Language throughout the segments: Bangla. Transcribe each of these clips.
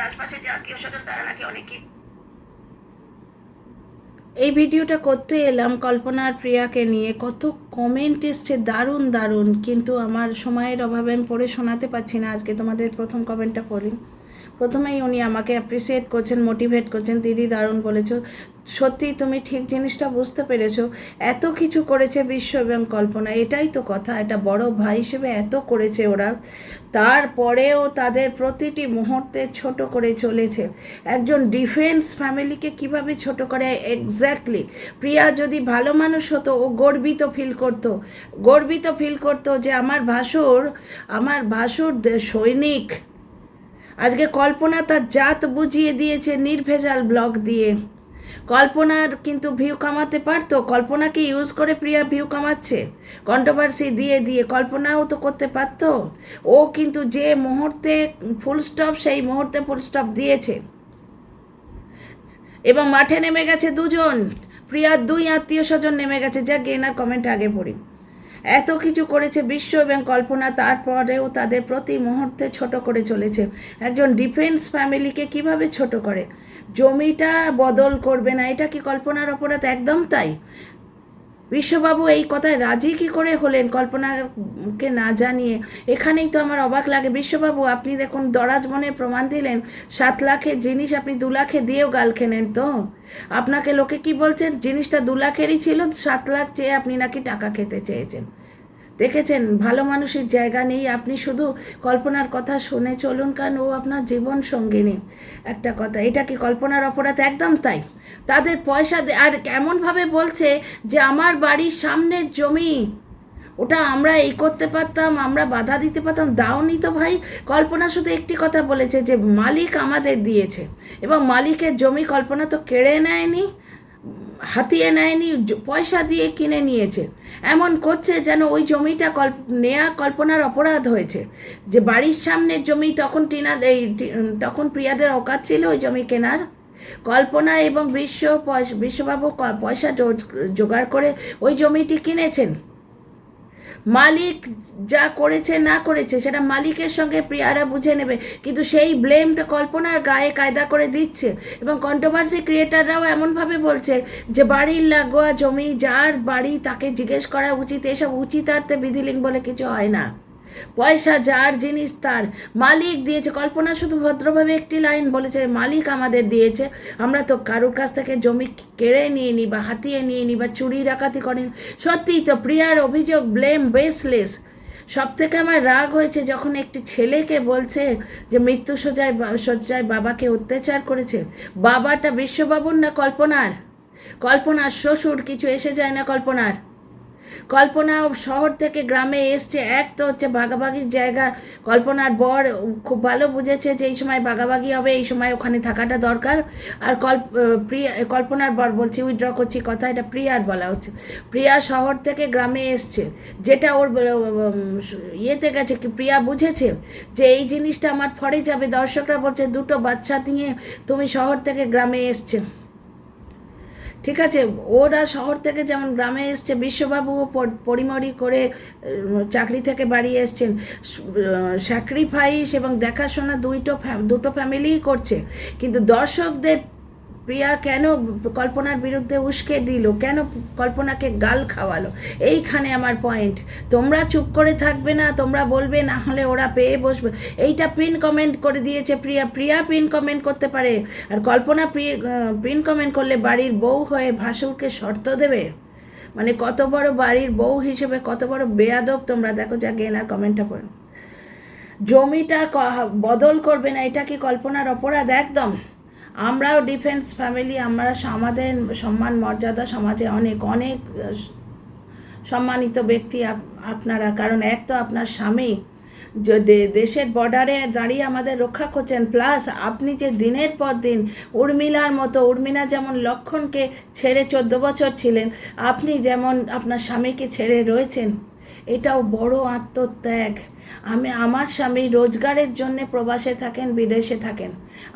আশপাশে যে আত্মীয় স্বজন তারা নাকি অনেকে। এই ভিডিওটা করতে এলাম কল্পনা আর প্রিয়াকে নিয়ে। কত কমেন্ট এসছে দারুণ দারুণ, কিন্তু আমার সময়ের অভাবে আমি পড়ে শোনাতে পারছি না। আজকে তোমাদের প্রথম কমেন্টটা পড়ি। প্রথমেই উনি আমাকে অ্যাপ্রিসিয়েট করছেন, মোটিভেট করছেন, দিদি দারুণ বলেছো। সত্যি তুমি ঠিক জিনিসটা বুঝতে পেরেছো। এত কিছু করেছে বিশ্ব এবং কল্পনা, এটাই তো কথা। এটা বড় ভাই হিসেবে এত করেছে ওরা, তারপরেও তাদের প্রতিটি মুহূর্তে ছোট করে চলেছে। একজন ডিফেন্স ফ্যামিলিকে কিভাবে ছোট করে, এক্স্যাক্টলি। প্রিয়া যদি ভালো মানুষ হতো ও গর্বিত ফিল করতো যে আমার ভাসুর সৈনিক। আজকে কল্পনা তার জাত বুঝিয়ে দিয়েছে নির্ভেজাল ব্লগ দিয়ে। কল্পনার কিন্তু ভিউ কামাতে পারতো। কল্পনাকে ইউজ করে প্রিয়া ভিউ কামাচ্ছে, কন্ট্রোভার্সি দিয়ে দিয়ে। কল্পনাও তো করতে পারতো। ও কিন্তু যে মুহূর্তে ফুল স্টপ, সেই মুহূর্তে ফুল স্টপ দিয়েছে। এবং মাঠে নেমে গেছে দুজন, প্রিয়ার দুই আত্মীয় স্বজন নেমে গেছে। যা গেনার কমেন্ট আগে পড়ি। এত কিছু করেছে বিশ্ব এবং কল্পনা, তারপরেও তাদের প্রতি মুহূর্তে ছোট করে চলেছে। একজন ডিফেন্স ফ্যামিলিকে কিভাবে ছোট করে। জমিটা বদল করবে না, এটা কি কল্পনার অপরাধ? একদম তাই। বিশ্ববাবু এই কথায় রাজি কি করে হলেন কল্পনাকে না জানিয়ে? এখানেই তো আমার অবাক লাগে। বিশ্ববাবু আপনি দেখুন দরাজ মনের প্রমাণ দিলেন। 7 লাখের জিনিস আপনি 2 লাখে দিয়েও গাল খেলেন তো। আপনাকে লোকে কি বলছেন, জিনিসটা 2 লাখেরই ছিল, 7 লাখ চেয়ে আপনি নাকি টাকা খেতে চেয়েছেন। দেখেছেন ভালো মানুষের জায়গা নেই। আপনি শুধু কল্পনার কথা শুনে চলুন, কারণ ও আপনার জীবন সঙ্গিনী। একটা কথা, এটা কি কল্পনার অপরাধ? একদম তাই। তাদের পয়সা আর এমনভাবে বলছে যে আমার বাড়ির সামনের জমি, ওটা আমরা এই করতে পারতাম, আমরা বাধা দিতে পারতাম। দাওনি তো ভাই। কল্পনা শুধু একটি কথা বলেছে যে মালিক আমাদের দিয়েছে, এবং মালিকের জমি কল্পনা তো কেড়ে নেয়নি, হাতিয়ে নেয়নি, পয়সা দিয়ে কিনে নিয়েছে। এমন করছে যেন ওই জমিটা নেয়া কল্পনার অপরাধ হয়েছে। যে বাড়ির সামনের জমি, তখন প্রিয়াদের অকাত ছিল ওই জমি কেনার। কল্পনা এবং বিশ্ববাবু পয়সা জোগাড় করে ওই জমিটি কিনেছেন। মালিক যা করেছে না করেছে সেটা মালিকের সঙ্গে প্রিয়ারা বুঝে নেবে, কিন্তু সেই ব্লেমটা কল্পনার গায়ে কায়দা করে দিচ্ছে। এবং কন্ট্রোভার্সি ক্রিয়েটাররাও এমনভাবে বলছে যে বাড়ির লাগোয়া জমি যার বাড়ি তাকে জিজ্ঞেস করা উচিত। এসব উচিতার্থে বিধিলিঙ্গ বলে কিছু হয় না। পয়সা যার জিনিস তার, মালিক দিয়েছে। কল্পনা শুধু ভদ্রভাবে একটি লাইন বলেছে, মালিক আমাদের দিয়েছে, আমরা তো কারোর কাছ থেকে জমি কেড়ে নিয়ে নি বা হাতিয়ে নিয়ে নি বা চুরি ডাকাতি করেনি। সত্যিই তো প্রিয়ার অভিযোগ ব্লেম বেসলেস। সব থেকে আমার রাগ হয়েছে যখন একটি ছেলেকে বলছে যে মৃত্যু শয্যায় বাবাকে অত্যাচার করেছে। বাবাটা বিশ্ববাবুর না কল্পনার শ্বশুর। কিছু এসে যায় না কল্পনার। কল্পনা শহর থেকে গ্রামে এসছে, এক তো হচ্ছে ভাগাভাগির জায়গা। কল্পনার বর খুব ভালো বুঝেছে যে এই সময় ভাগাভাগি হবে, এই সময় ওখানে থাকাটা দরকার। আর কল্পনার বর বলছে, উইথড্র করছি কথা, এটা প্রিয়ার বলা হচ্ছে। প্রিয়া শহর থেকে গ্রামে এসছে, যেটা ওর ইয়েতে গেছে কি প্রিয়া বুঝেছে যে এই জিনিসটা আমার ফরে যাবে। দর্শকরা বলছে 2টো বাচ্চা নিয়ে তুমি শহর থেকে গ্রামে এসছে। ঠিক আছে, ওরা শহর থেকে যেমন গ্রামে এসছে, বিশ্ববাবুও পরিমরি করে চাকরি থেকে বাড়ি এসছেন। স্যাক্রিফাইস এবং দেখাশোনা দুটো ফ্যামিলিই করছে। কিন্তু দর্শকদের প্রিয়া কেন কল্পনার বিরুদ্ধে উস্কে দিল, কেন কল্পনাকে গাল খাওয়ালো, এইখানে আমার পয়েন্ট। তোমরা চুপ করে থাকবে না, তোমরা বলবে, না হলে ওরা পেয়ে বসবে। এইটা পিন কমেন্ট করে দিয়েছে প্রিয়া পিন কমেন্ট করতে পারে। আর কল্পনা পিন কমেন্ট করলে বাড়ির বউ হয়ে ভাসুরকে শর্ত দেবে? মানে কত বড় বাড়ির বউ হিসেবে কত বড় বেয়াদব তোমরা। দেখো যা গেনার কমেন্টটা পড়ো। জমিটা বদল করবে না, এটা কি কল্পনার অপরাধ? একদম। আমরাও ডিফেন্স ফ্যামিলি, আমাদের সম্মান মর্যাদা সমাজে অনেক অনেক সম্মানিত ব্যক্তি আপনারা। কারণ এক তো আপনার স্বামী দেশের বর্ডারে দাঁড়িয়ে আমাদের রক্ষা করছেন, প্লাস আপনি যে দিনের পর দিন উর্মিলা যেমন লক্ষণকে ছেড়ে 14 বছর ছিলেন, আপনি যেমন আপনার স্বামীকে ছেড়ে রয়েছেন, এটাও বড় আত্মত্যাগ। আমার স্বামী রোজগারের জন্য প্রবাসে থাকেন, বিদেশে থাকেন।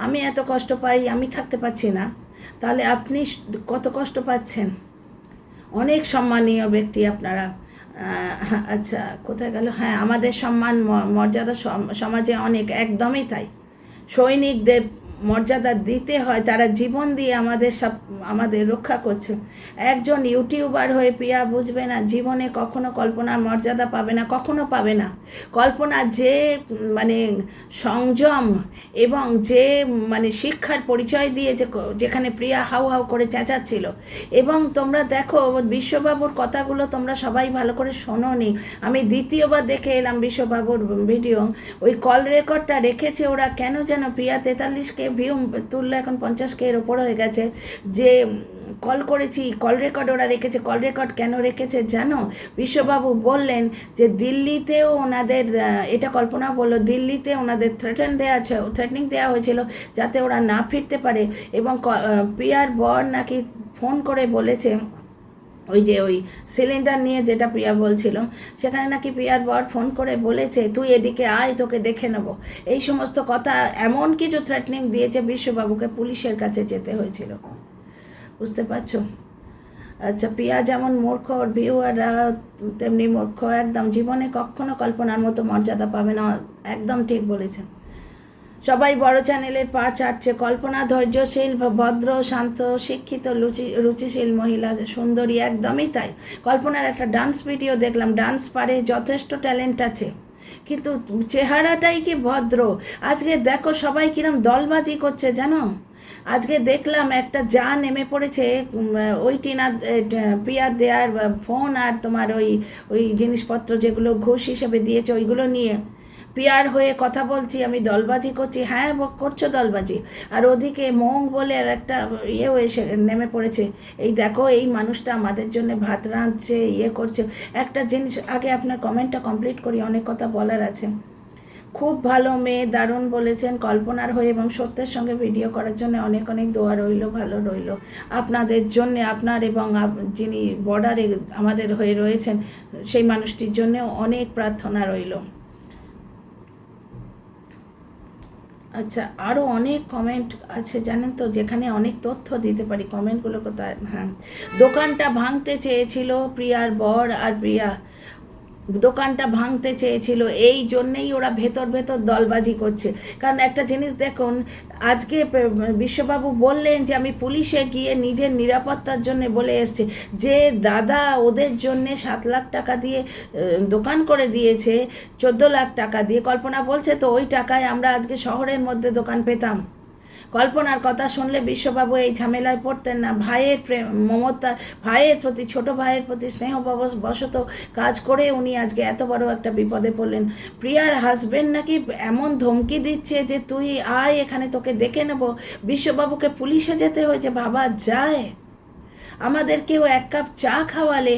আমি এত কষ্ট পাই, আমি থাকতে পারছি না, তাহলে আপনি কত কষ্ট পাচ্ছেন। অনেক সম্মানীয় ব্যক্তি আপনারা। আচ্ছা, কোথায় গেল? হ্যাঁ, আমাদের সম্মান মর্যাদা সমাজে অনেক, একদমই তাই। সৈনিকদের মর্যাদা দিতে হয়, তারা জীবন দিয়ে আমাদের রক্ষা করছে। একজন ইউটিউবার হয়ে প্রিয়া বুঝবে না, জীবনে কখনো কল্পনার মর্যাদা পাবে না, কখনো পাবে না। কল্পনা যে মানে সংযম এবং যে মানে শিক্ষার পরিচয় দিয়েছে, যেখানে প্রিয়া হাউ হাউ করে চেঁচাচ্ছিল। এবং তোমরা দেখো বিশ্ববাবুর কথাগুলো তোমরা সবাই ভালো করে শোনোনি, আমি দ্বিতীয়বার দেখে এলাম বিশ্ববাবুর ভিডিও। ওই কল রেকর্ডটা রেখেছে ওরা কেন যেন, প্রিয়া 43K ভিউ তুললো, এখন 50K এর ওপর হয়ে গেছে। যে কল করেছি, কল রেকর্ড ওরা রেখেছে। কল রেকর্ড কেন রেখেছে জানো? বিশ্ববাবু বললেন যে দিল্লিতেও ওনাদের, এটা কল্পনা বললো, দিল্লিতে ওনাদের থ্রেটনিং দেওয়া হয়েছিল যাতে ওরা না ফিরতে পারে। এবং প্রিয়ার বর নাকি ফোন করে বলেছে, ওই সিলিন্ডার নিয়ে যেটা প্রিয়া বলছিল, সেখানে নাকি প্রিয়ার বর ফোন করে বলেছে তুই এদিকে আয়, তোকে দেখে নেবো। এই সমস্ত কথা, এমন কিছু থ্রেটনিং দিয়েছে বিশ্ববাবুকে, পুলিশের কাছে যেতে হয়েছিল। বুঝতে পারছো? আচ্ছা, প্রিয়া যেমন মূর্খ, ওর ভিউয়াররা তেমনি মূর্খ, একদম জীবনে কখনো কল্পনার মতো মর্যাদা পাবে না। একদম ঠিক বলেছে। সবাই বড় চ্যানেলের পা চাটছে। কল্পনা ধৈর্যশীল, ভদ্র, শান্ত, শিক্ষিত, রুচিশীল মহিলা, সুন্দরী, একদমই তাই। কল্পনার একটা ডান্স ভিডিও দেখলাম, ডান্স পারে, যথেষ্ট ট্যালেন্ট আছে, কিন্তু চেহারাটাই কি ভদ্র। আজকে দেখো সবাই কিরম দলবাজি করছে জানো। আজকে দেখলাম একটা যা নেমে পড়েছে ওই প্রিয়ার দেয়ার ফোন আর তোমার ওই জিনিসপত্র যেগুলো ঘুষ হিসেবে দিয়েছে ওইগুলো নিয়ে প্রিয়ার হয়ে কথা বলছি, আমি দলবাজি করছি। হ্যাঁ, করছো দলবাজি। আর ওদিকে মং বলে আর একটা এসে নেমে পড়েছে, এই দেখো এই মানুষটা আমাদের জন্য ভাত রাঁধছে, করছে। একটা জিনিস আগে আপনার কমেন্টটা কমপ্লিট করি, অনেক কথা বলার আছে। খুব ভালো মেয়ে, দারুণ বলেছেন কল্পনার হয়ে, এবং সত্যের সঙ্গে ভিডিও করার জন্য অনেক অনেক দোয়া রইল, ভালো রইল আপনাদের জন্যে, আপনার এবং যিনি বর্ডারে আমাদের হয়ে রয়েছেন সেই মানুষটির জন্যেও অনেক প্রার্থনা রইল। আচ্ছা, আরও অনেক কমেন্ট আছে জানেন তো, যেখানে অনেক তথ্য দিতে পারি। কমেন্টগুলো কোথায়? হ্যাঁ, দোকানটা ভাঙতে চেয়েছিল প্রিয়ার বর, আর প্রিয়া দোকানটা ভাঙতে চেয়েছিল, এই জন্যেই ওরা ভেতর ভেতর দলবাজি করছে। কারণ একটা জিনিস দেখুন, আজকে বিশ্ববাবু বললেন যে আমি পুলিশে গিয়ে নিজের নিরাপত্তার জন্য বলে এসছে, যে দাদা ওদের জন্যে 7 লাখ টাকা দিয়ে দোকান করে দিয়েছে, 14 লাখ টাকা দিয়ে। কল্পনা বলছে তো ওই টাকায় আমরা আজকে শহরের মধ্যে দোকান পেতাম। কল্পনার কথা শুনলে বিশ্ববাবু এই ঝামেলায় পড়তেন না। ভাইয়ের প্রেম, মমতা, ভাইয়ের প্রতি, ছোট ভাইয়ের প্রতি স্নেহ বশত কাজ করে উনি আজকে এত বড় একটা বিপদে পড়লেন। প্রিয়ার হাজবেন্ড নাকি এমন ধমকি দিচ্ছে যে তুই আয় এখানে, তোকে দেখে নেব। বিশ্ববাবুকে পুলিশে যেতে হয়েছে, ভাবা যায়? আমাদেরকেও 1 কাপ চা খাওয়ালে,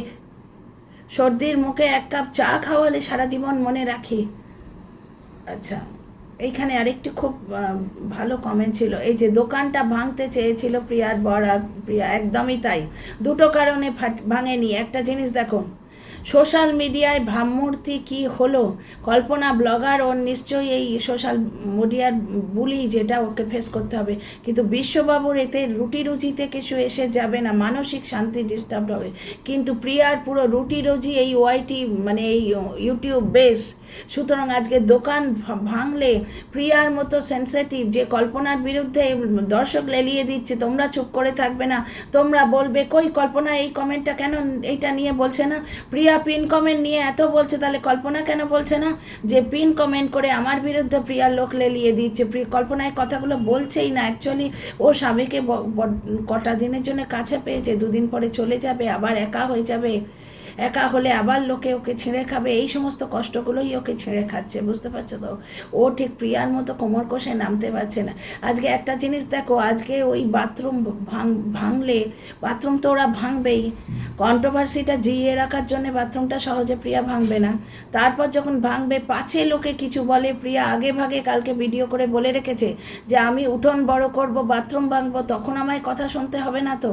সর্দির মুখে 1 কাপ চা খাওয়ালে সারা জীবন মনে রাখি। আচ্ছা, এইখানে আরেকটি খুব ভালো কমেন্ট ছিল, এই যে দোকানটা ভাঙতে চেয়েছিল প্রিয়ার বর আর প্রিয়া, একদমই তাই। দুটো কারণে ভাঙেনি। একটা জিনিস দেখো, সোশ্যাল মিডিয়ায় ভাবমূর্তি কি হলো, কল্পনা ব্লগার, ওর নিশ্চয়ই এই সোশ্যাল মিডিয়ার বুলি, যেটা ওকে ফেস করতে হবে। কিন্তু বিশ্ববাবুর এতে রুটিরুচিতে কিছু এসে যাবে না, মানসিক শান্তি ডিস্টার্ব হবে। কিন্তু প্রিয়ার পুরো রুটিরুজি এই ওয়াইটি মানে এই ইউটিউব বেস। সুতরাং আজকে দোকান ভাঙলে প্রিয়ার মতো সেন্সিটিভ, যে কল্পনার বিরুদ্ধে দর্শক লেলিয়ে দিচ্ছে, তোমরা চুপ করে থাকবে না, তোমরা বলবে কই কল্পনা এই কমেন্টটা কেন এইটা নিয়ে বলছে না, প্রিয়া পিন কমেন্ট নিয়ে এত বলছে, তাহলে কল্পনা কেন বলছে না? যে পিন কমেন্ট করে আমার বিরুদ্ধে প্রিয়ার লোক লেলিয়ে দিচ্ছে। কল্পনায় কথাগুলো বলছেই না। অ্যাকচুয়ালি ও স্বামীকে কটা দিনের জন্য কাছে পেয়েছে, 2 দিন পরে চলে যাবে, আবার একা হয়ে যাবে, একা হলে আবার লোকে ওকে ছিঁড়ে খাবে, এই সমস্ত কষ্টগুলোই ওকে ছিঁড়ে খাচ্ছে। বুঝতে পারছো তো? ও ঠিক প্রিয়ার মতো কোমর কষে নামতে পারছে না। আজকে একটা জিনিস দেখো, আজকে ওই বাথরুম ভাঙলে, বাথরুম তো ওরা ভাঙবেই, কন্ট্রোভার্সিটা জিইয়ে রাখার জন্য বাথরুমটা সহজে প্রিয়া ভাঙবে না। তারপর যখন ভাঙবে, পাছে লোকে কিছু বলে, প্রিয়া আগে ভাগে কালকে ভিডিও করে বলে রেখেছে যে আমি উঠোন বড় করব, বাথরুম ভাঙবো, তখন আমায় কথা শুনতে হবে না তো।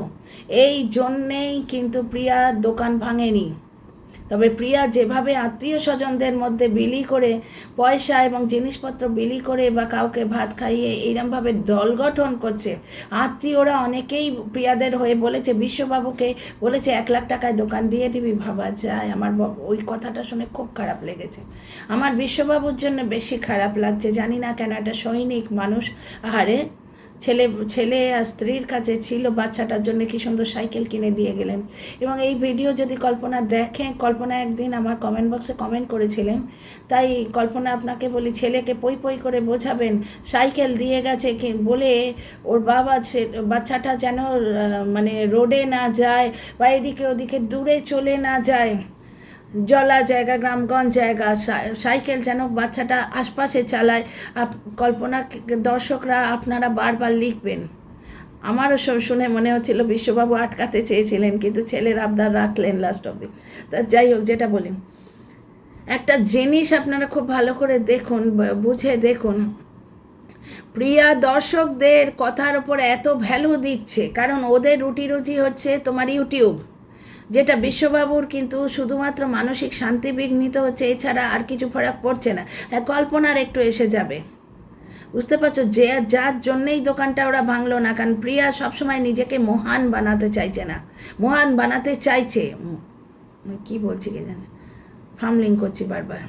এই জন্যেই কিন্তু প্রিয়া দোকান ভাঙেনি। তবে প্রিয়া যেভাবে আত্মীয় স্বজনদের মধ্যে বিলি করে পয়সা এবং জিনিসপত্র বিলি করে বা কাউকে ভাত খাইয়ে এইরমভাবে দল গঠন করছে, আত্মীয়রা অনেকেই প্রিয়াদের হয়ে বলেছে, বিশ্ববাবুকে বলেছে 1 লাখ টাকায় দোকান দিয়ে দিবি, ভাবা যায়। আমার ওই কথাটা শুনে খুব খারাপ লেগেছে। আমার বিশ্ববাবুর জন্য বেশি খারাপ লাগছে, জানি না কেন। একটা সৈনিক মানুষ, আহারে, ছেলে আর স্ত্রীর কাছে ছিল, বাচ্চাটার জন্য কি সুন্দর সাইকেল কিনে দিয়ে গেলেন। এবং এই ভিডিও যদি কল্পনা দেখে, কল্পনা একদিন আমার কমেন্ট বক্সে কমেন্ট করেছিলেন, তাই কল্পনা আপনাকে বলি, ছেলেকে পই পই করে বোঝাবেন, সাইকেল দিয়ে গেছে কি বলে ওর বাচ্চাটা যেন মানে রোডে না যায় বা এদিকে ওদিকে দূরে চলে না যায়, জলা জায়গা, গ্রামগঞ্জ জায়গা, সাইকেল যেন বাচ্চাটা আশপাশে চালায়। কল্পনা দর্শকরা আপনারা বারবার লিখবেন। আমারও শুনে মনে হচ্ছিল বিশ্ববাবু আটকাতে চেয়েছিলেন, কিন্তু ছেলের আবদার রাখলেন লাস্ট অবধি। তা যাই হোক, যেটা বলি, একটা জিনিস আপনারা খুব ভালো করে দেখুন, বুঝে দেখুন। প্রিয়া দর্শকদের কথার ওপর এত ভ্যালু দিচ্ছে কারণ ওদের রুটি রুজি হচ্ছে তোমার ইউটিউব, যেটা বিশ্ববাবুর কিন্তু শুধুমাত্র মানসিক শান্তি বিঘ্নিত হচ্ছে, এছাড়া আর কিছু ফারাক পড়ছে না। কল্পনার একটু এসে যাবে, বুঝতে পারছো, যার জন্যেই দোকানটা ওরা ভাঙলো না। কারণ প্রিয়া সবসময় নিজেকে মহান বানাতে চাইছে না, মহান বানাতে চাইছে, কি বলছি কে জানে, ফামলিং করছি বারবার,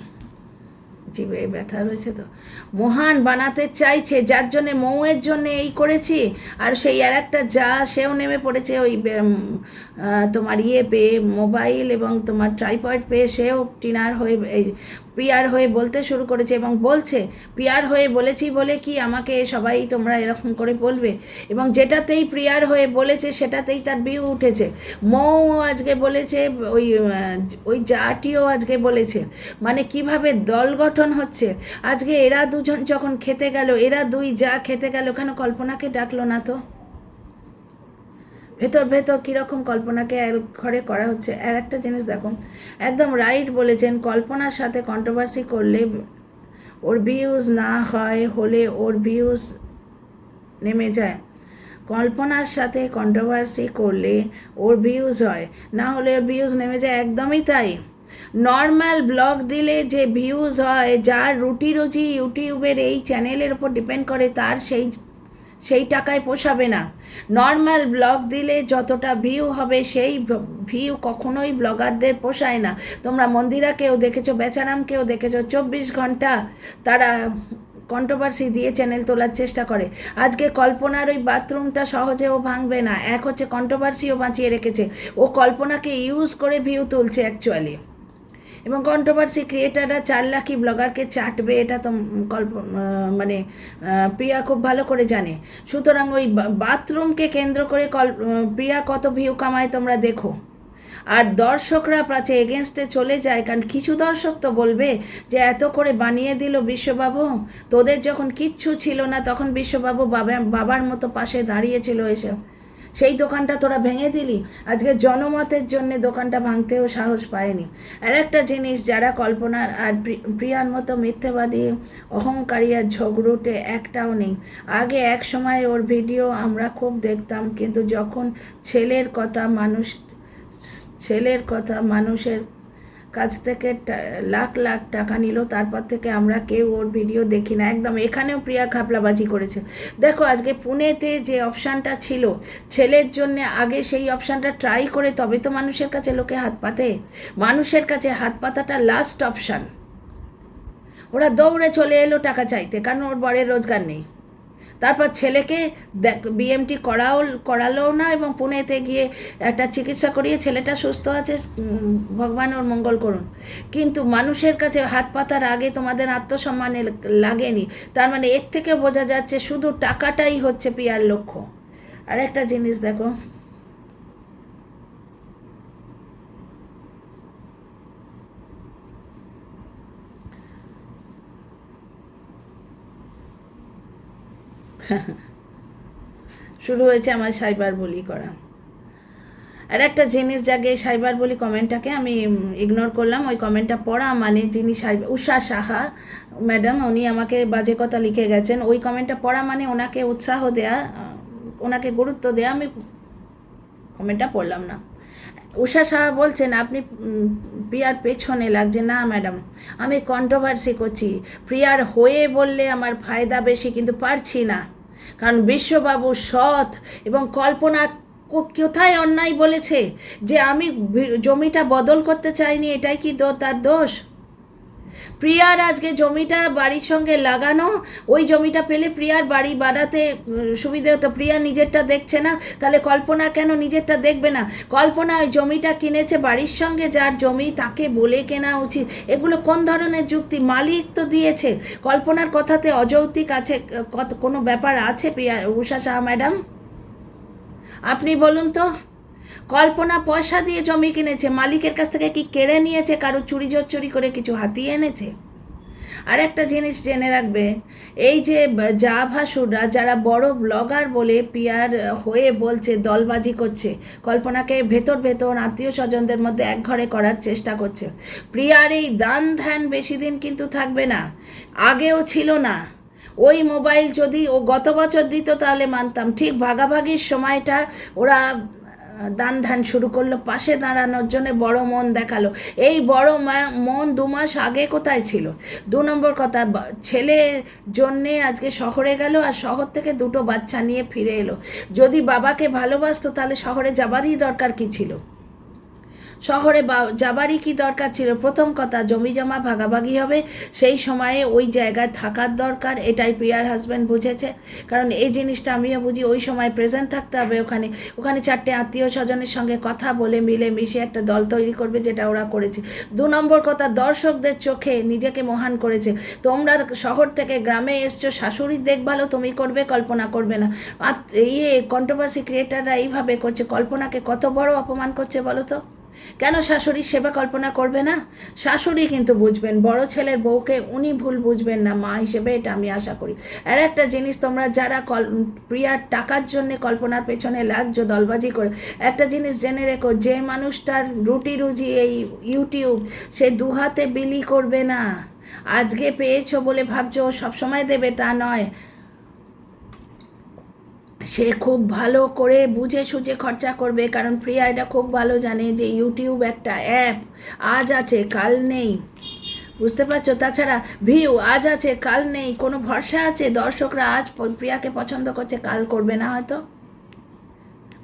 জিভে ব্যথা রয়েছে তো, মহান বানাতে চাইছে, যার জন্যে মৌয়ের জন্যে এই করেছি। আর সেই আর একটা সেও নেমে পড়েছে ওই তোমার পেয়ে, মোবাইল এবং তোমার ট্রাইপয়েড পেয়ে, সেও টিনার হয়ে প্রিয়ার হয়ে বলতে শুরু করেছে এবং বলছে, প্রিয়ার হয়ে বলেছি বলে কি আমাকে সবাই তোমরা এরকম করে বলবে। এবং যেটাতেই প্রিয়ার হয়ে বলেছে সেটাতেই তার ভিউ উঠেছে। মৌ আজকে বলেছে, ওই জাটিও আজকে বলেছে, মানে কিভাবে দল গঠন হচ্ছে। আজকে এরা দুজন যখন খেতে গেল, এরা দুই খেতে গেল, কেন কল্পনাকে ডাকলো না তো? ভেতর কীরকম কল্পনাকে ঘরে করা হচ্ছে। আর একটা জিনিস দেখো, একদম রাইট বলেছেন, কল্পনার সাথে কন্ট্রোভার্সি করলে ওর ভিউজ না হলে ওর ভিউজ নেমে যায়। কল্পনার সাথে কন্ট্রোভার্সি করলে ওর ভিউজ হয়, না হলে ওর ভিউজ নেমে যায়, একদমই তাই। নর্মাল ব্লগ দিলে যে ভিউজ হয়, যার রুটি রুজি ইউটিউবের এই চ্যানেলের উপর ডিপেন্ড করে, তার সেই টাকায় পোষাবে না। নর্মাল ব্লগ দিলে যতটা ভিউ হবে, সেই ভিউ কখনোই ব্লগারদের পোষায় না। তোমরা মন্দিরাকেও দেখেছো, বেচারামকেও দেখেছো, 24 ঘন্টা তারা কন্ট্রোভার্সি দিয়ে চ্যানেল তোলার চেষ্টা করে। আজকে কল্পনার ওই বাথরুমটা সহজে ও ভাঙবে না, এক হচ্ছে কন্ট্রোভার্সিও বাঁচিয়ে রেখেছে, ও কল্পনাকে ইউজ করে ভিউ তুলছে অ্যাকচুয়ালি। এবং কন্ট্রোভার্সি ক্রিয়েটাররা 4 লাখই ব্লগারকে চাটবে, এটা তো মানে প্রিয়া খুব ভালো করে জানে। সুতরাং ওই বাথরুমকে কেন্দ্র করে প্রিয়া কত ভিউ কামায় তোমরা দেখো। আর দর্শকরা প্রাচে এগেনস্টে চলে যায়, কারণ কিছু দর্শক তো বলবে যে এত করে বানিয়ে দিল বিশ্ববাবু, তোদের যখন কিচ্ছু ছিল না তখন বিশ্ববাবু বাবার মতো পাশে দাঁড়িয়েছিল, এসব সেই দোকানটা তোরা ভেঙে দিলি। আজকে জনমতের জন্য দোকানটা ভাঙতেও সাহস পায়নি। আর একটা জিনিস, যারা কল্পনার আর প্রিয়ার মতো মিথ্যেবাদী, অহংকারী আর ঝগড়ুটে একটাও নেই। আগে এক সময় ওর ভিডিও আমরা খুব দেখতাম, কিন্তু যখন ছেলের কথা মানুষের কাছ থেকে লাখ লাখ টাকা নিল, তারপর থেকে আমরা কেউ ওর ভিডিও দেখি না একদম। এখানেও প্রিয়া খাপলাবাজি করেছে। দেখো, আজকে পুনেতে যে অপশানটা ছিল ছেলের জন্য, আগে সেই অপশানটা ট্রাই করে তবে তো মানুষের কাছে লোকে হাত পাতে। মানুষের কাছে হাত পাতাটা লাস্ট অপশান। ওরা দৌড়ে চলে এলো টাকা চাইতে, কারণ ওর বরের রোজগার নেই। তারপর ছেলেকে বিএমটি করালো না, এবং পুনেতে গিয়ে একটা চিকিৎসা করিয়ে ছেলেটা সুস্থ আছে, ভগবান ওর মঙ্গল করুন। কিন্তু মানুষের কাছে হাত পাতার আগে তোমাদের আত্মসম্মানে লাগেনি। তার মানে এর থেকে বোঝা যাচ্ছে শুধু টাকাটাই হচ্ছে প্রিয়ার লক্ষ্য। আর একটা জিনিস দেখো, শুরু হয়েছে আমার সাইবার বুলি করা। আর একটা জিনিস, জাগে সাইবার বলি কমেন্টটাকে আমি ইগনোর করলাম। ওই কমেন্টটা পড়া মানে, যিনি উষা সাহা ম্যাডাম, উনি আমাকে বাজে কথা লিখে গেছেন। ওই কমেন্টটা পড়া মানে ওনাকে উৎসাহ দেয়া, ওনাকে গুরুত্ব দেয়া। আমি কমেন্টটা পড়লাম না। উষা সাহা বলছেন আপনি প্রিয়ার পেছনে লাগছে। না ম্যাডাম, আমি কন্ট্রোভার্সি করছি। প্রিয়ার হয়ে বললে আমার ফায়দা বেশি, কিন্তু পারছি না। কারণ বিশ্ববাবু সৎ, এবং কল্পনা কোথায় অন্যায় বলেছে যে আমি জমিটা বদল করতে চাইনি, এটাই কি তার দোষ? প্রিয়ার আজকে জমিটা বাড়ির সঙ্গে লাগানো, ওই জমিটা পেলে প্রিয়ার বাড়ি বাড়াতে সুবিধে হতো। প্রিয়া নিজেরটা দেখছে না, তাহলে কল্পনা কেন নিজেরটা দেখবে না? কল্পনা ওই জমিটা কিনেছে বাড়ির সঙ্গে, যার জমি তাকে বলে কেনা উচিত। এগুলো কোন ধরনের যুক্তি? মালিক তো দিয়েছে। কল্পনার কথাতে অযৌক্তিক আছে কোনো ব্যাপার আছে প্রিয়া উষা সাহা ম্যাডাম? আপনি বলুন তো। কল্পনা পয়সা দিয়ে জমি কিনেছে, মালিকের কাছ থেকে কি কেড়ে নিয়েছে? কারো চুরি করে কিছু হাতিয়ে এনেছে? আর একটা জিনিস জেনে রাখবে, এই যে যা ভাসুররা যারা বড় ব্লগার বলে পিয়ার হয়ে বলছে, দলবাজি করছে, কল্পনাকে ভেতর আত্মীয় স্বজনদের মধ্যে একঘরে করার চেষ্টা করছে। প্রিয়ার এই দান ধ্যান বেশি দিন কিন্তু থাকবে না, আগেও ছিল না। ওই মোবাইল যদি ও গত বছর দিত তাহলে মানতাম, ঠিক ভাগাভাগির সময়টা ওরা দান ধ্যান শুরু করলো, পাশে দাঁড়ানোর জন্য বড় মন দেখালো। এই বড় মন 2 মাস আগে কোথায় ছিল? 2 নম্বর কথা, ছেলের জন্যে আজকে শহরে গেল, আর শহর থেকে 2টো বাচ্চা নিয়ে ফিরে এলো। যদি বাবাকে ভালোবাসতো তাহলে শহরে যাবারই দরকার কি ছিল? শহরে যাবারই কি দরকার ছিল? প্রথম কথা, জমি জমা ভাগাভাগি হবে, সেই সময়ে ওই জায়গায় থাকার দরকার, এটাই প্রিয়ার হাজব্যান্ড বুঝেছে। কারণ এই জিনিসটা আমিও বুঝি, ওই সময় প্রেজেন্ট থাকতে হবে ওখানে। 4টে আত্মীয় স্বজনের সঙ্গে কথা বলে মিলে মিশে একটা দল তৈরি করবে, যেটা ওরা করেছে। 2 নম্বর কথা, দর্শকদের চোখে নিজেকে মহান করেছে। তোমরা শহর থেকে গ্রামে এসছো, শাশুড়ির দেখভালও তুমি করবে, কল্পনা করবে না। কন্ট্রোভার্সি ক্রিয়েটাররা এইভাবে করছে, কল্পনাকে কত বড় অপমান করছে বলো তো? কেন শাশুড়ির সেবা কল্পনা করবে না? শাশুড়ি কিন্তু বুঝবেন, বড় ছেলের বউকে উনি ভুল বুঝবেন না মা হিসেবে, এটা আমি আশা করি। আর একটা জিনিস, তোমরা যারা প্রিয়ার টাকার জন্য কল্পনার পেছনে লাগছো দলবাজি করে, একটা জিনিস জেনে রেখো, যে মানুষটার রুজি এই ইউটিউব, সে 2 হাতে বিলি করবে না। আজকে পেয়েছো বলে ভাবছো সবসময় দেবে, তা নয়। সে খুব ভালো করে বুঝে সুঝে খরচা করবে, কারণ প্রিয়া এটা খুব ভালো জানে যে ইউটিউব একটা অ্যাপ, আজ আছে কাল নেই, বুঝতে পারছো? তাছাড়া ভিউ আজ আছে কাল নেই, কোনো ভরসা আছে? দর্শকরা আজ প্রিয়াকে পছন্দ করছে, কাল করবে না হয়তো,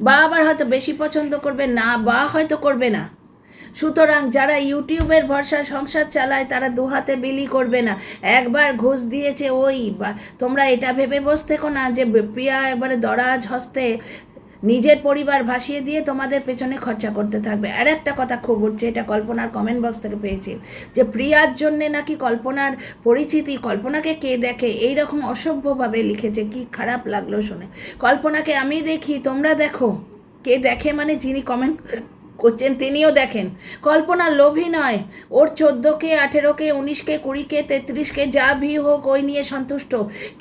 বা আবার হয়তো বেশি পছন্দ করবে না, বা হয়তো করবে না। সুতরাং যারা ইউটিউবের ভরসায় সংসার চালায় তারা 2 হাতে বিলি করবে না। একবার ঘুষ দিয়েছে ওই, বা তোমরা এটা ভেবে বসে থেকো না যে প্রিয়া এবারে দরাজ হস্তে নিজের পরিবার ভাসিয়ে দিয়ে তোমাদের পেছনে খরচা করতে থাকবে। আর একটা কথা খুব উঠছে, এটা কল্পনার কমেন্ট বক্স থেকে পেয়েছি, যে প্রিয়ার জন্যে নাকি কল্পনার পরিচিতি, কল্পনাকে কে দেখে, এইরকম অসভ্যভাবে লিখেছে। কি খারাপ লাগলো শুনে। কল্পনাকে আমি দেখি, তোমরা দেখো। কে দেখে মানে যিনি কমেন্ট করছেন তিনিও দেখেন। কল্পনা লোভী নয়, ওর 14কে 18কে 19কে 20কে 33কে যা ভিউ হোক ওই নিয়ে সন্তুষ্ট,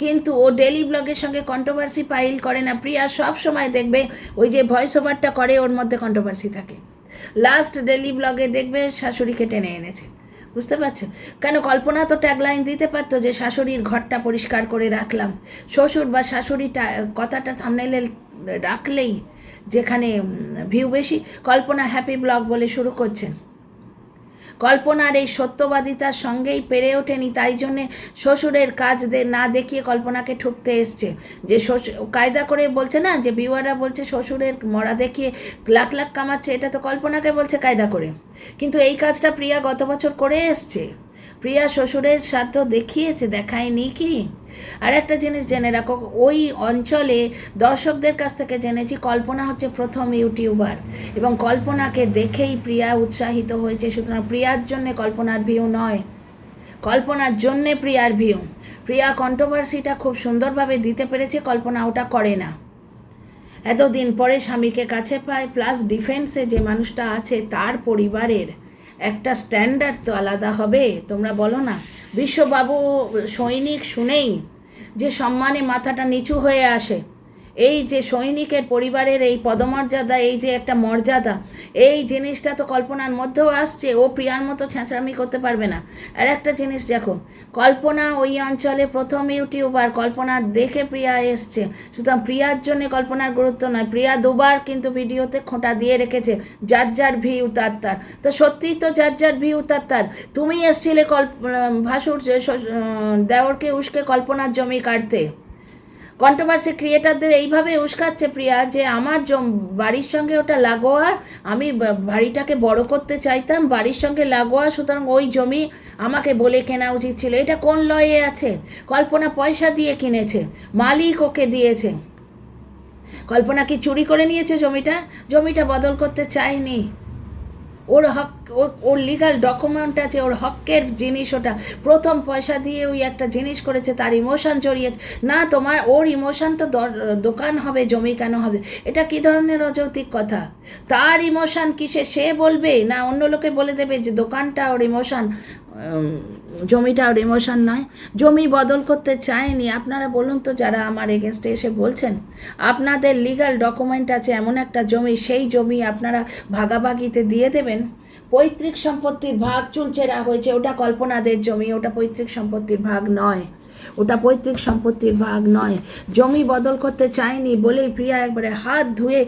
কিন্তু ও ডেলি ব্লগের সঙ্গে কন্ট্রোভার্সি ফাইল করে না। প্রিয়া সব সময় দেখবে ওই যে ভয়েস ওভারটা করে ওর মধ্যে কন্ট্রোভার্সি থাকে। লাস্ট ডেলি ব্লগে দেখবে শাশুড়িকে টেনে এনেছে, বুঝতে পারছো? কেন কল্পনা তো ট্যাগলাইন দিতে পারতো যে শাশুড়ির ঘরটা পরিষ্কার করে রাখলাম, শ্বশুর বা শাশুড়িটা কথাটা থাম্বনেইলে রাখলেই যেখানে ভিউ বেশি। কল্পনা হ্যাপি ব্লগ বলে শুরু করছেন। কল্পনার এই সত্যবাদিতার সঙ্গেই পেরে ওঠেনি, তাই জন্যে শ্বশুরের কাজ না দেখিয়ে কল্পনাকে ঠুকতে এসছে। যে কায়দা করে বলছে না, যে ভিউয়াররা বলছে শ্বশুরের মরা দেখিয়ে লাখ লাখ কামাচ্ছে, এটা তো কল্পনাকে বলছে কায়দা করে। কিন্তু এই কাজটা প্রিয়া গত বছর করে এসছে। প্রিয়া শ্বশুরের সাধ্য দেখিয়েছে, দেখায়নি কি? আর একটা জিনিস জেনে রাখো, ওই অঞ্চলে দর্শকদের কাছ থেকে জেনেছি কল্পনা হচ্ছে প্রথম ইউটিউবার, এবং কল্পনাকে দেখেই প্রিয়া উৎসাহিত হয়েছে। সুতরাং প্রিয়ার জন্যে কল্পনার ভিউ নয়, কল্পনার জন্যে প্রিয়ার ভিউ। প্রিয়া কন্ট্রোভার্সিটা খুব সুন্দরভাবে দিতে পেরেছে, কল্পনা ওটা করে না। এতদিন পরে স্বামীকে কাছে পায়, প্লাস ডিফেন্সে যে মানুষটা আছে তার পরিবারের একটা স্ট্যান্ডার্ড তো আলাদা হবে। তোমরা বলো না, বিশ্ববাবু সৈনিক শুনেই যে সম্মানে মাথাটা নিচু হয়ে আসে, এই যে সৈনিকের পরিবারের এই পদমর্যাদা, এই যে একটা মর্যাদা, এই জিনিসটা তো কল্পনার মধ্যেও আসছে। ও প্রিয়ার মতো ছ্যাঁচড়ামি করতে পারবে না। আর একটা জিনিস দেখো, কল্পনা ওই অঞ্চলে প্রথম ইউটিউবার, কল্পনা দেখে প্রিয়া এসছে, সুতরাং প্রিয়ার জন্য কল্পনার গুরুত্ব নয়। প্রিয়া দুবার কিন্তু ভিডিওতে খোঁটা দিয়ে রেখেছে যার যার ভিউ তার তার। তো সত্যিই তো যার যার ভিউ তার তার। তুমি এসছিলে ভাসুর দেওরকে উস্কে কল্পনার জমি কাটতে। কন্ট্রোভার্সি ক্রিয়েটারদের এইভাবে উস্কাচ্ছে প্রিয়া যে আমার বাড়ির সঙ্গে ওটা লাগোয়া, আমি বাড়িটাকে বড় করতে চাইতাম, বাড়ির সঙ্গে লাগোয়া, সুতরাং ওই জমি আমাকে বলে কেনা উচিত ছিল। এটা কোন লয়ে আছে? কল্পনা পয়সা দিয়ে কিনেছে, মালিক ওকে দিয়েছে। কল্পনা কি চুরি করে নিয়েছে জমিটা? জমিটা বদল করতে চায়নি। ওর হক, ওর লিগাল ডকুমেন্ট আছে, ওর হকের জিনিস ওটা। প্রথম পয়সা দিয়ে ওই একটা জিনিস করেছে, তার ইমোশন জড়িয়েছে। না, তোমার ওর ইমোশন তো দোকান হবে, জমি কেন হবে? এটা কী ধরনের অযৌক্তিক কথা? তার ইমোশন কিসে সে বলবে, না অন্য লোকে বলে দেবে যে দোকানটা ওর ইমোশন, জমিটা ওর ইমোশন নয়? জমি বদল করতে চায়নি। আপনারা বলুন তো, যারা আমার এগেনস্টে এসে বলছেন আপনাদের লিগাল ডকুমেন্ট আছে এমন একটা জমি, সেই জমি আপনারা ভাগাভাগিতে দিয়ে দেবেন? পৈতৃক সম্পত্তির ভাগ চুলচেরা হয়েছে, ওটা কল্পনাদের জমি, ওটা পৈতৃক সম্পত্তির ভাগ নয়, ওটা পৈতৃক সম্পত্তির ভাগ নয়। জমি বদল করতে চায়নি বলেই প্রিয়া একবারে হাত ধুয়ে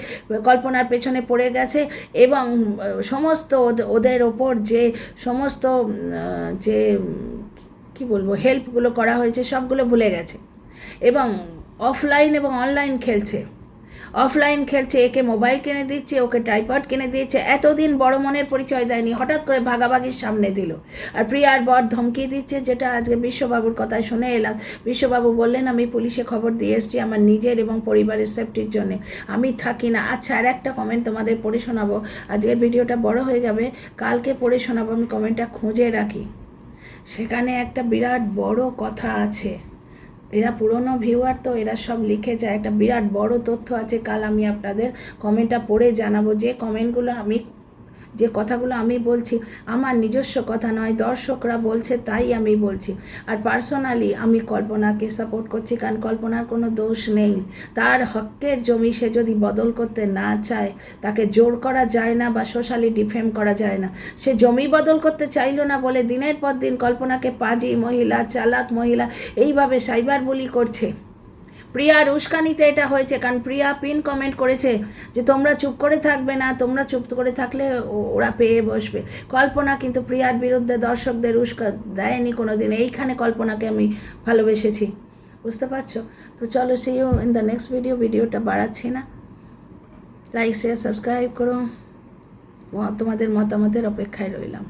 কল্পনার পেছনে পড়ে গেছে এবং সমস্ত ওদের ওপর যে সমস্ত যে কি বলবো হেল্পগুলো করা হয়েছে সবগুলো ভুলে গেছে এবং অফলাইন এবং অনলাইন খেলছে। অফলাইন খেলছে, একে মোবাইল কিনে দিচ্ছে, ওকে ট্রাইপড কিনে দিয়েছে। এতদিন বড় মনের পরিচয় দেয়নি, হঠাৎ করে ভাগাভাগির সামনে দিল। আর প্রিয়ার বর ধমকি দিচ্ছে, যেটা আজকে বিশ্ববাবুর কথায় শুনে এলাম। বিশ্ববাবু বললেন, আমি পুলিশে খবর দিয়ে এসেছি আমার নিজের এবং পরিবারের সেফটির জন্যে, আমি থাকি না। আচ্ছা, আর একটা কমেন্ট তোমাদের পড়ে শোনাবো। আজকের ভিডিওটা বড় হয়ে যাবে, কালকে পড়ে শোনাবো। আমি কমেন্টটা খুঁজে রাখি, সেখানে একটা বিরাট বড় কথা আছে। এরা পুরনো ভিউয়ার তো, এরা সব লিখে যায়, একটা বিরাট বড় তথ্য আছে। কাল আমি আপনাদের কমেন্টটা পড়ে জানাবো। যে কথাগুলো আমি বলছি আমার নিজস্ব কথা নয়, দর্শকরা বলছে তাই আমি বলছি। আর পার্সোনালি আমি কল্পনাকে সাপোর্ট করছি, কারণ কল্পনার কোনো দোষ নেই। তার হকের জমি সে যদি বদল করতে না চায়, তাকে জোর করা যায় না বা সোশ্যালি ডিফেম করা যায় না। সে জমি বদল করতে চাইল না বলে দিনের পর দিন কল্পনাকে পাজি মহিলা, চালাক মহিলা এইভাবে সাইবার বুলি করছে। প্রিয়ার উস্কানিতে এটা হয়েছে, কারণ প্রিয়া পিন কমেন্ট করেছে যে তোমরা চুপ করে থাকবে না, তোমরা চুপ করে থাকলে ওরা পেয়ে বসবে। কল্পনা কিন্তু প্রিয়ার বিরুদ্ধে দর্শকদের উস্কা দেয়নি কোনো দিন। এইখানে কল্পনাকে আমি ভালোবেসেছি, বুঝতে পারছো? তো চলো, see you in the next video. ভিডিওটা বাড়াচ্ছি না, লাইক শেয়ার সাবস্ক্রাইব করো, তোমাদের মতামতের অপেক্ষায় রইলাম।